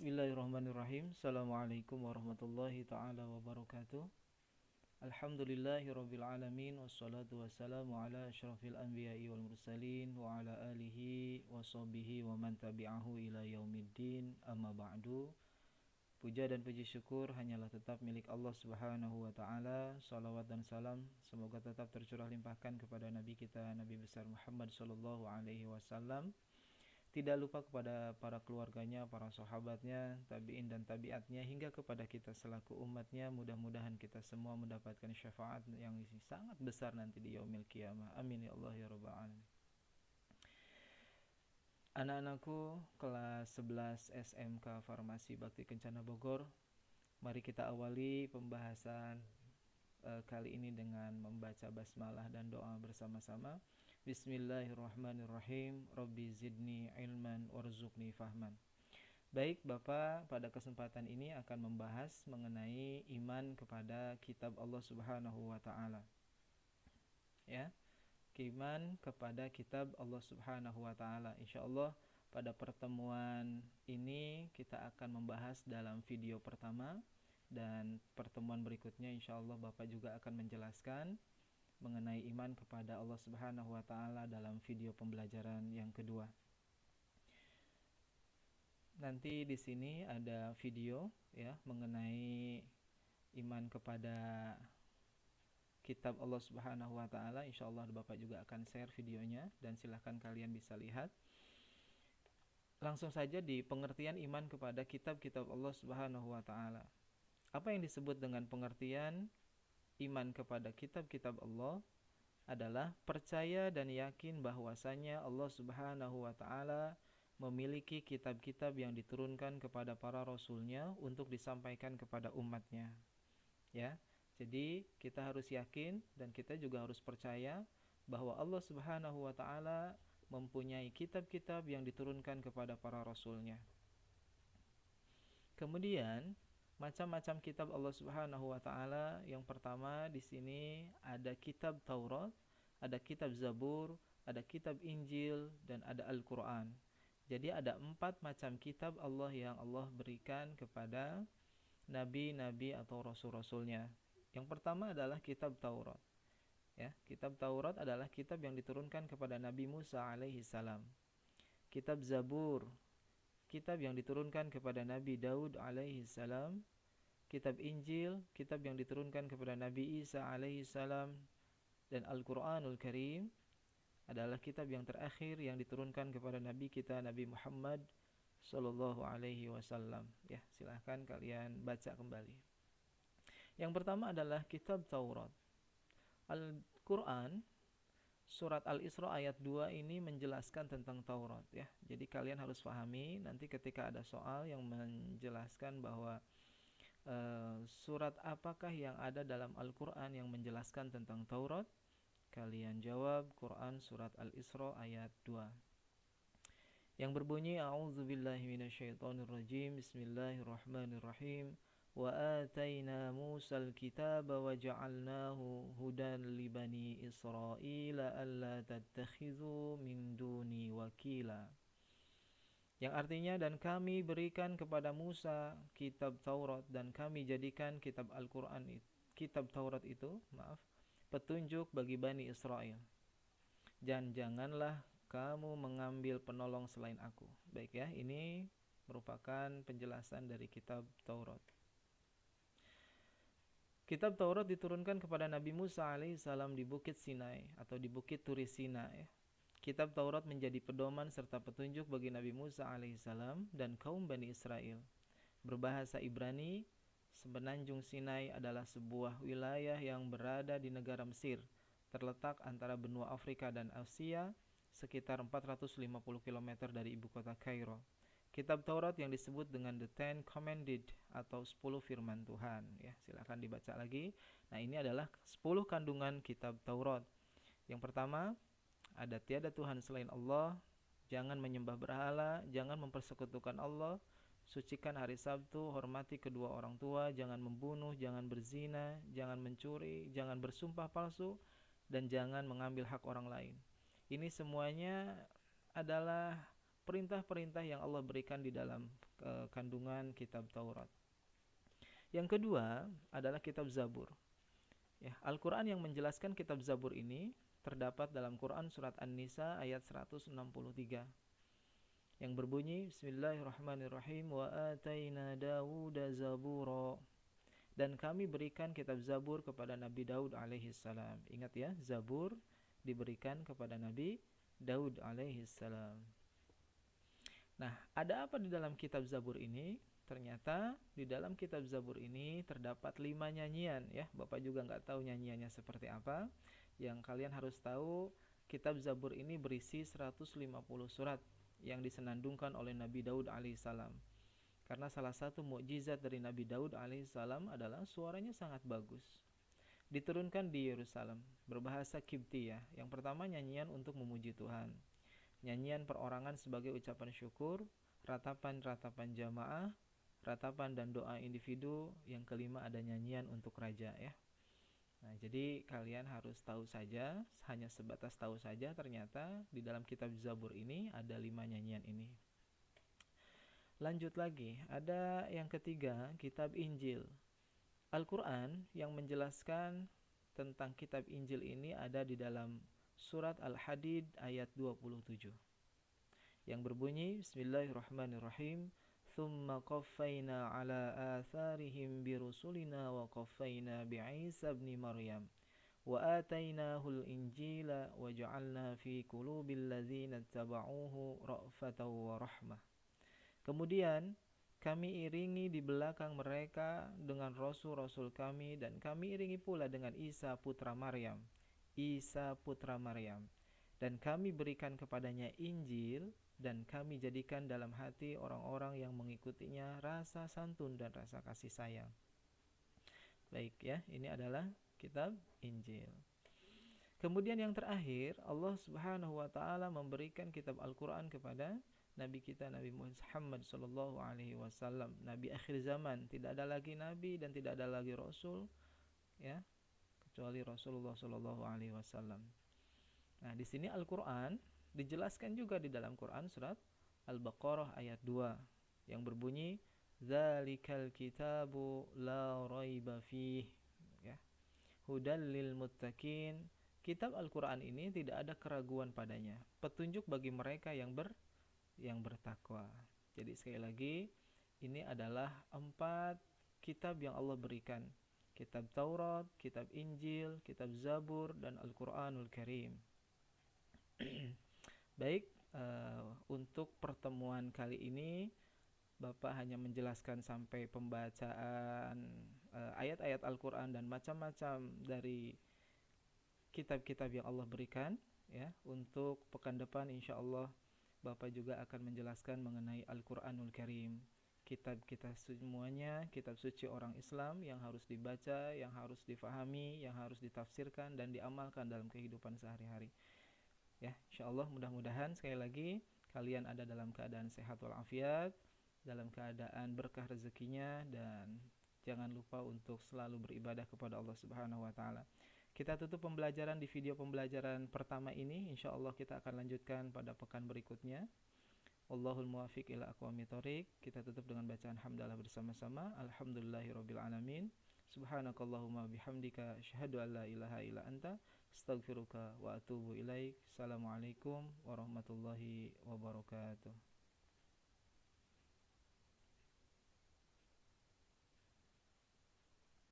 Bismillahirrahmanirrahim. Assalamualaikum warahmatullahi ta'ala wabarakatuh. Alhamdulillahirabbil alamin wassalatu wassalamu ala asyrafil anbiya'i wal mursalin wa ala alihi washabihi wa man tabi'ahu ila yaumiddin. Amma ba'du. Puja dan puji syukur hanyalah tetap milik Allah Subhanahu wa taala. Salawat dan salam semoga tetap tercurah limpahkan kepada nabi kita, Nabi besar Muhammad sallallahu alaihi wasallam. Tidak lupa kepada para keluarganya, para sahabatnya, tabi'in dan tabi'atnya, hingga kepada kita selaku umatnya. Mudah-mudahan kita semua mendapatkan syafaat yang sangat besar nanti di yaumil qiyamah. Amin ya Allah ya rabbal alamin. Anak-anakku kelas 11 SMK Farmasi Bakti Kencana Bogor, mari kita awali pembahasan kali ini dengan membaca basmalah dan doa bersama-sama. Bismillahirrahmanirrahim. Rabbi zidni ilman warzuqni fahman. Baik, Bapak pada kesempatan ini akan membahas mengenai iman kepada kitab Allah Subhanahu wa taala. Ya. Iman kepada kitab Allah Subhanahu wa taala. Insyaallah pada pertemuan ini kita akan membahas dalam video pertama, dan pertemuan berikutnya insyaallah Bapak juga akan menjelaskan mengenai iman kepada Allah Subhanahu wa taala dalam video pembelajaran yang kedua. Nanti di sini ada video ya mengenai iman kepada kitab Allah Subhanahu wa taala. Insyaallah Bapak juga akan share videonya dan silahkan kalian bisa lihat. Langsung saja di pengertian iman kepada kitab-kitab Allah Subhanahu wa taala. Apa yang disebut dengan pengertian iman kepada kitab-kitab Allah adalah percaya dan yakin bahwasanya Allah Subhanahu wa taala memiliki kitab-kitab yang diturunkan kepada para rasulnya untuk disampaikan kepada umatnya. Ya. Jadi kita harus yakin dan kita juga harus percaya bahwa Allah Subhanahu wa taala mempunyai kitab-kitab yang diturunkan kepada para rasulnya. Kemudian macam-macam kitab Allah Subhanahu wa taala. Yang pertama di sini ada kitab Taurat, ada kitab Zabur, ada kitab Injil, dan ada Al-Qur'an. Jadi ada 4 macam kitab Allah yang Allah berikan kepada nabi-nabi atau rasul-rasulnya. Yang pertama adalah kitab Taurat. Ya, kitab Taurat adalah kitab yang diturunkan kepada Nabi Musa alaihi salam. Kitab Zabur, kitab yang diturunkan kepada Nabi Daud alaihi salam. Kitab Injil, kitab yang diturunkan kepada Nabi Isa alaihi salam. Dan Al-Qur'anul Karim adalah kitab yang terakhir yang diturunkan kepada Nabi kita Nabi Muhammad sallallahu alaihi wasallam. Ya, silahkan kalian baca kembali. Yang pertama adalah kitab Taurat. Al-Qur'an surat Al-Isra ayat 2 ini menjelaskan tentang Taurat ya. Jadi kalian harus pahami nanti ketika ada soal yang menjelaskan bahwa surat apakah yang ada dalam Al-Qur'an yang menjelaskan tentang Taurat, kalian jawab Quran surat Al-Isra ayat 2 yang berbunyi A'udzubillahi minasyaitonirrajim. Bismillahirrahmanirrahim. Wa ataina Musal kitaba wa ja'alnahu hudan li bani Israila alla tattakhidhu min duni wakila. Yang artinya, dan kami berikan kepada Musa kitab Taurat dan kami jadikan kitab Al-Qur'an kitab Taurat itu, petunjuk bagi Bani Israel. Dan janganlah kamu mengambil penolong selain aku. Baik ya, ini merupakan penjelasan dari kitab Taurat. Kitab Taurat diturunkan kepada Nabi Musa alaihissalam di Bukit Sinai atau di Bukit Turi Sinai. Kitab Taurat menjadi pedoman serta petunjuk bagi Nabi Musa alaihissalam dan kaum Bani Israel. Berbahasa Ibrani, Semenanjung Sinai adalah sebuah wilayah yang berada di negara Mesir, terletak antara benua Afrika dan Asia, sekitar 450 km dari ibu kota Kairo. Kitab Taurat yang disebut dengan The Ten Commandments atau 10 firman Tuhan. Ya, silakan dibaca lagi. Nah, ini adalah 10 kandungan kitab Taurat. Yang pertama, ada tiada Tuhan selain Allah, jangan menyembah berhala, jangan mempersekutukan Allah, sucikan hari Sabtu, hormati kedua orang tua, jangan membunuh, jangan berzina, jangan mencuri, jangan bersumpah palsu, dan jangan mengambil hak orang lain. Ini semuanya adalah perintah-perintah yang Allah berikan di dalam kandungan kitab Taurat. Yang kedua adalah kitab Zabur. Ya, Al-Quran yang menjelaskan kitab Zabur ini terdapat dalam Quran surat An-Nisa ayat 163 yang berbunyi Bismillahirrahmanirrahim wa ataina Dawuda zabura, dan kami berikan kitab Zabur kepada Nabi Daud alaihissalam. Ingat ya, Zabur diberikan kepada Nabi Daud alaihissalam. Nah, ada apa di dalam kitab Zabur ini? Ternyata di dalam kitab Zabur ini terdapat 5 nyanyian ya. Bapak juga nggak tahu nyanyiannya seperti apa. Yang kalian harus tahu, kitab Zabur ini berisi 150 surat yang disenandungkan oleh Nabi Daud alaihissalam. Karena salah satu mukjizat dari Nabi Daud alaihissalam adalah suaranya sangat bagus. Diturunkan di Yerusalem, berbahasa Kiptiyah. Yang pertama nyanyian untuk memuji Tuhan, nyanyian perorangan sebagai ucapan syukur, ratapan-ratapan jamaah, ratapan dan doa individu. Yang kelima ada nyanyian untuk raja ya. Nah, jadi kalian harus tahu saja, hanya sebatas tahu saja, ternyata di dalam kitab Zabur ini ada 5 nyanyian ini. Lanjut lagi, ada yang ketiga, kitab Injil. Al-Quran yang menjelaskan tentang kitab Injil ini ada di dalam surat Al-Hadid ayat 27 yang berbunyi Bismillahirrahmanirrahim, Thumma qaffayna ala atharihim birusulina wa qaffayna bi'isa ibn Maryam wa atainahul injila wa ja'alna fi qulubil ladzina taba'uhu ra'fatan wa rahmah. Kemudian kami iringi di belakang mereka dengan rasul-rasul kami, dan kami iringi pula dengan Isa putra Maryam. Dan kami berikan kepadanya Injil, dan kami jadikan dalam hati orang-orang yang mengikutinya rasa santun dan rasa kasih sayang. Baik ya, ini adalah kitab Injil. Kemudian yang terakhir, Allah Subhanahu wa taala memberikan kitab Al-Qur'an kepada Nabi kita, Nabi Muhammad sallallahu alaihi wasallam, nabi akhir zaman. Tidak ada lagi nabi dan tidak ada lagi rasul ya, kecuali Rasulullah sallallahu alaihi wasallam. Nah, di sini Al-Qur'an dijelaskan juga di dalam Quran surat Al-Baqarah ayat 2 yang berbunyi Dzalikal kitabu la raiba fih ya, hudal lil muttaqin. Kitab Al-Qur'an ini tidak ada keraguan padanya, petunjuk bagi mereka yang bertakwa. Jadi sekali lagi, ini adalah 4 kitab yang Allah berikan. Kitab Taurat, kitab Injil, kitab Zabur, dan Al-Quranul Karim. Baik, untuk pertemuan kali ini Bapak hanya menjelaskan sampai pembacaan ayat-ayat Al-Quran dan macam-macam dari kitab-kitab yang Allah berikan ya. Untuk pekan depan insya Allah Bapak juga akan menjelaskan mengenai Al-Quranul Karim, kitab kita semuanya, kitab suci orang Islam yang harus dibaca, yang harus difahami, yang harus ditafsirkan dan diamalkan dalam kehidupan sehari-hari. Ya, insyaallah mudah-mudahan sekali lagi kalian ada dalam keadaan sehat walafiat, dalam keadaan berkah rezekinya, dan jangan lupa untuk selalu beribadah kepada Allah Subhanahu wa taala. Kita tutup pembelajaran di video pembelajaran pertama ini. Insyaallah kita akan lanjutkan pada pekan berikutnya. Wallahul muwaffiq ila aqwamit thoriq. Kita tutup dengan bacaan hamdalah bersama-sama. Alhamdulillahirabbil alamin. Subhanakallahumma bihamdika asyhadu an la ilaha illa anta astaghfiruka wa atubu ilaik. Assalamualaikum warahmatullahi wabarakatuh.